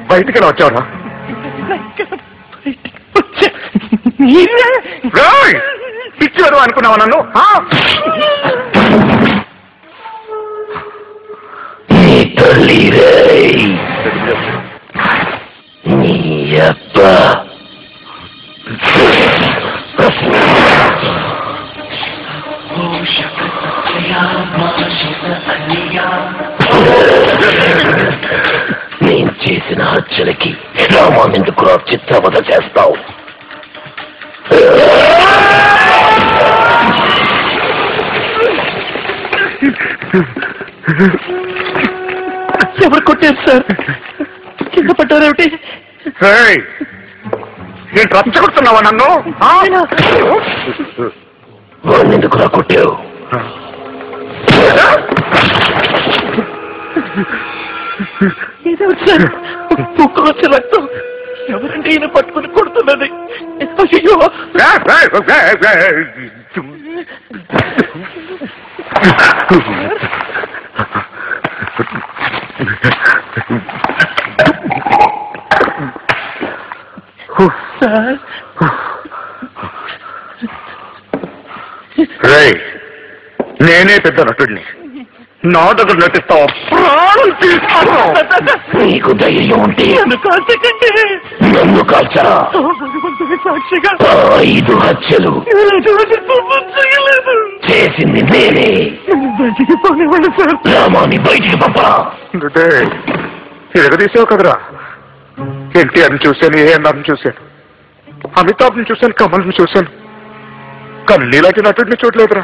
బయటికి ఎలా వచ్చావురా? పిచ్చివాడు అనుకున్నావా నన్ను? నేను చేసిన హత్యలకి రామానెందుకు చిత్రవద చేస్తావు? ఎవరు కొట్టారు సార్? కింద పట్టారేమిటి? నేను రచ్చగొడుతున్నావా నన్ను? వాడినెందుకు రా కొట్టావు? ఇదేమిటి సార్? ముక్కు వచ్చే రక్తం. ఎవరంటే ఈయన పట్టుకుని కొడుతున్నది? అయ్యో నేనే పెద్ద నటుడిని. నా దగ్గర నటిస్తావు? ప్రాణం తీస్తాను. నీకు ధైర్యం ఉంటే నన్ను కాల్చరా. సాక్షిగా 5 హత్యలు చేసింది నేనే. బయటికి పోనివ్వండి సార్. రామాన్ని బయటికి పంపరా. ఎరగదీసావు కదరా. ఎన్టీఆర్ని చూశాను, ఏఎన్ఆర్ని చూశాను, అమితాబ్ని చూశాను, కమల్ని చూశాను, కానీ నీలాంటి నటుడిని చూడలేదురా.